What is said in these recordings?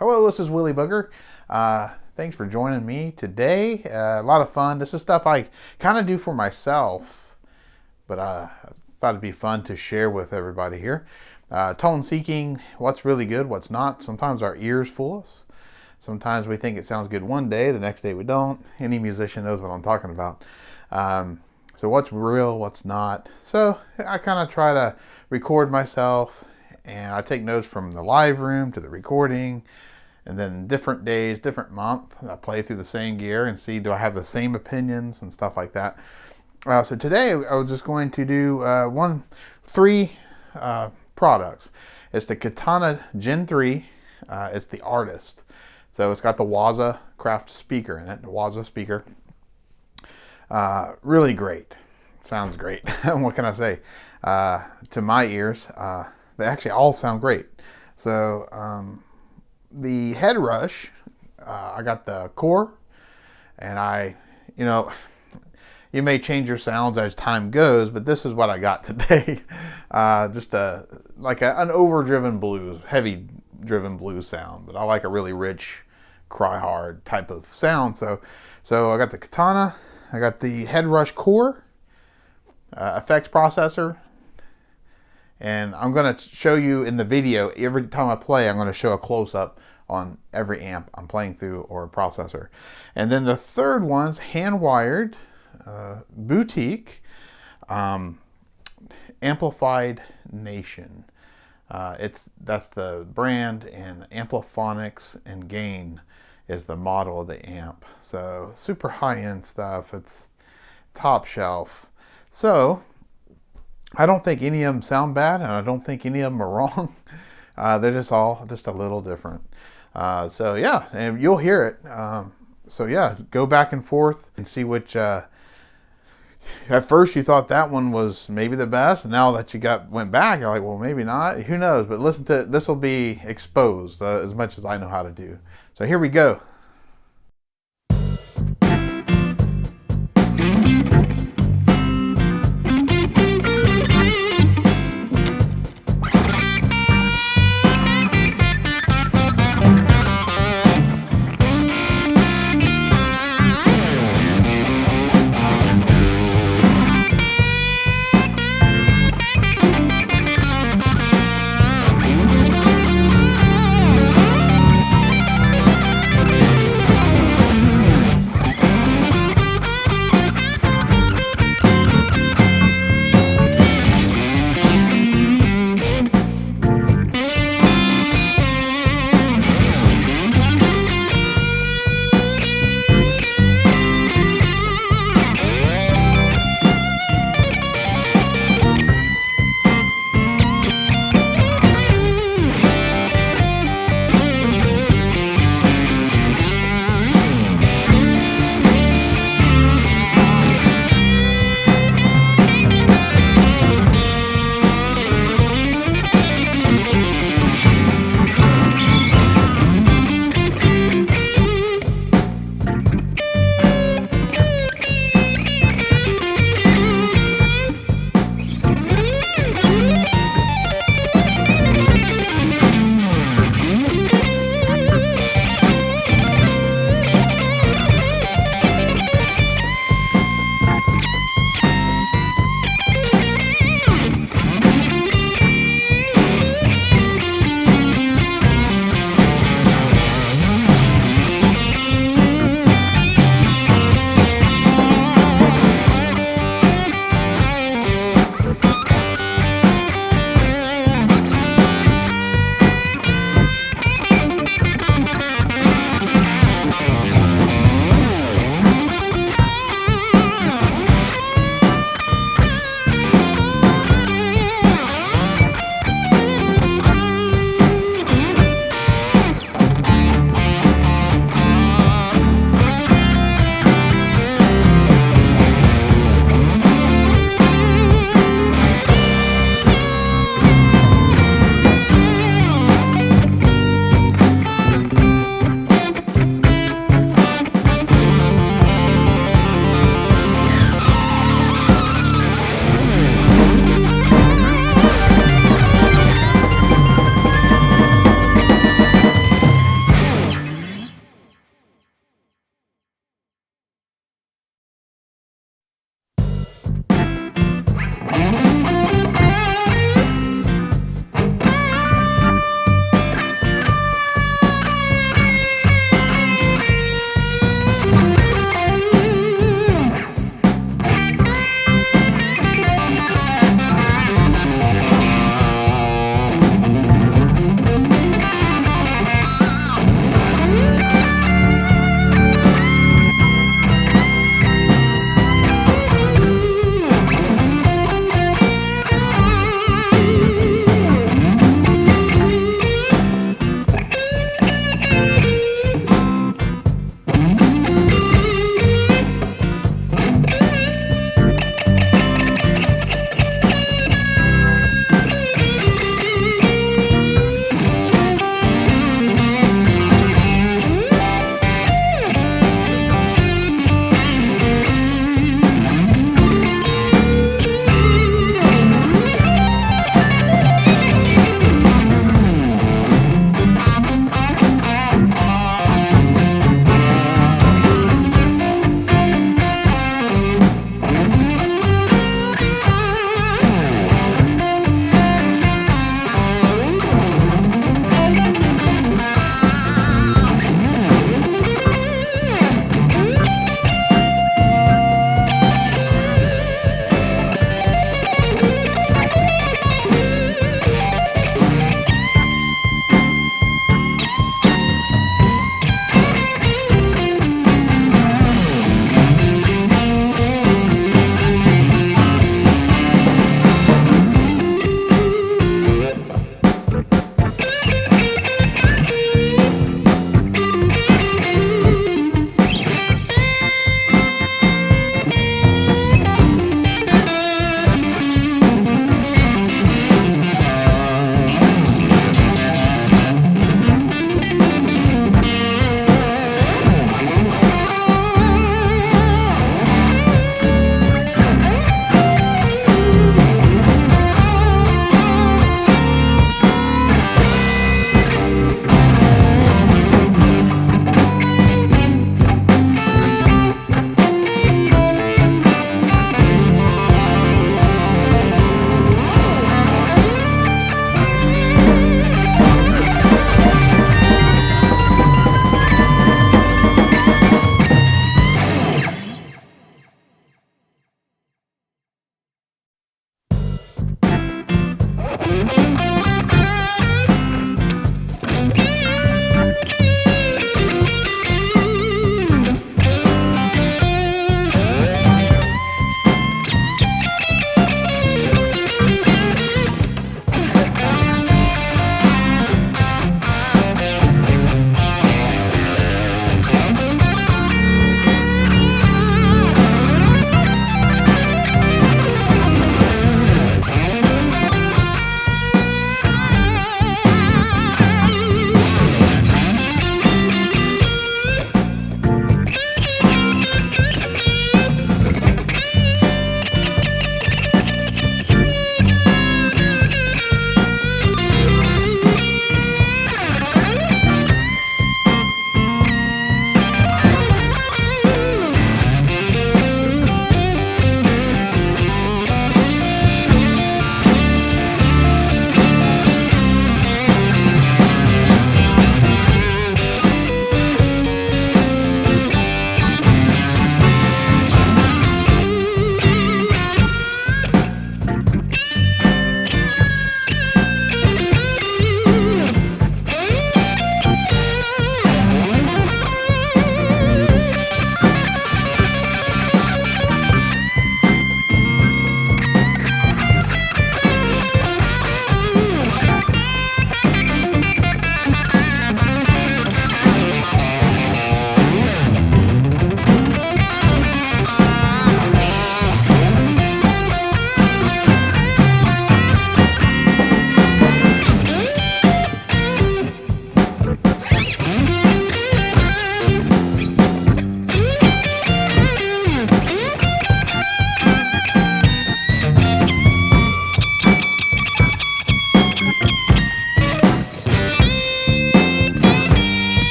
Hello, this is Willy Booger. Thanks for joining me today. A lot of fun. This is stuff I kind of do for myself, but I thought it'd be fun to share with everybody here. Tone seeking, what's really good, what's not. Sometimes our ears fool us. Sometimes we think it sounds good one day, the next day we don't. Any musician knows what I'm talking about. So what's real, what's not. So I kind of try to record myself, and I take notes from the live room to the recording. And then different days, different month, I play through the same gear and see, do I have the same opinions and stuff like that. So today I was just going to do three products. It's the Katana Gen 3. It's the Artist. So it's got the Waza Craft speaker in it, the Waza speaker. Really great. Sounds great. What can I say? To my ears, they actually all sound great. So, the Headrush, I got the core, and you may change your sounds as time goes, but this is what I got today. Just like an overdriven blues, heavy driven blues sound, but I like a really rich, cry hard type of sound. So I got the Katana, I got the Headrush core, effects processor. And I'm going to show you in the video, every time I play, I'm going to show a close-up on every amp I'm playing through or processor. And then the third one's Handwired Boutique Amplified Nation. That's the brand, and Ampliphonics and Gain is the model of the amp. So super high-end stuff. It's top shelf. So I don't think any of them sound bad, and I don't think any of them are wrong. They're just all just a little different. So yeah, and you'll hear it. So yeah, go back and forth and see which. At first you thought that one was maybe the best, and now that you went back, you're like, well, maybe not. Who knows? But listen to this will be exposed as much as I know how to do. So here we go.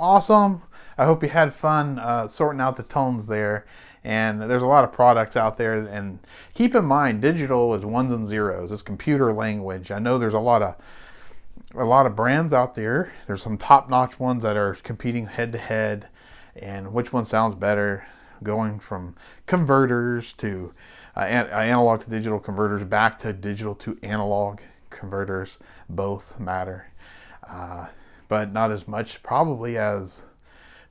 awesome. I hope you had fun sorting out the tones there. And there's a lot of products out there, and keep in mind, digital is ones and zeros. It's computer language. I know there's a lot of brands out there. There's some top-notch ones that are competing head-to-head, and which one sounds better, going from converters to analog to digital converters, back to digital to analog converters. Both matter, but not as much probably as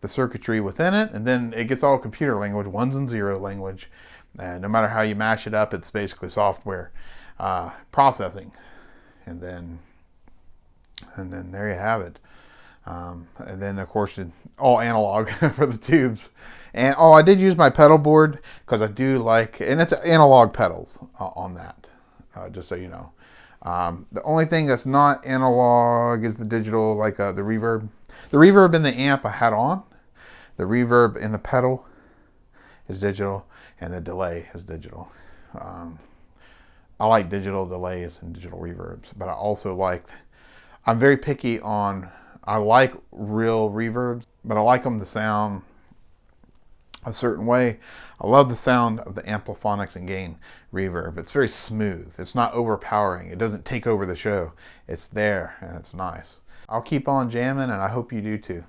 the circuitry within it. And then it gets all computer language, ones and zero language. And no matter how you mash it up, it's basically software processing. And then there you have it. And then of course all analog for the tubes. And I did use my pedal board because I do like, and it's analog pedals on that, just so you know. The only thing that's not analog is the digital, like the reverb. The reverb in the amp I had on. The reverb in the pedal is digital, and the delay is digital. I like digital delays and digital reverbs, but I also I'm very picky on, I like real reverbs, but I like them to sound a certain way. I love the sound of the Ampliphonics and Gain reverb. It's very smooth. It's not overpowering. It doesn't take over the show. It's there, and it's nice. I'll keep on jamming, and I hope you do too.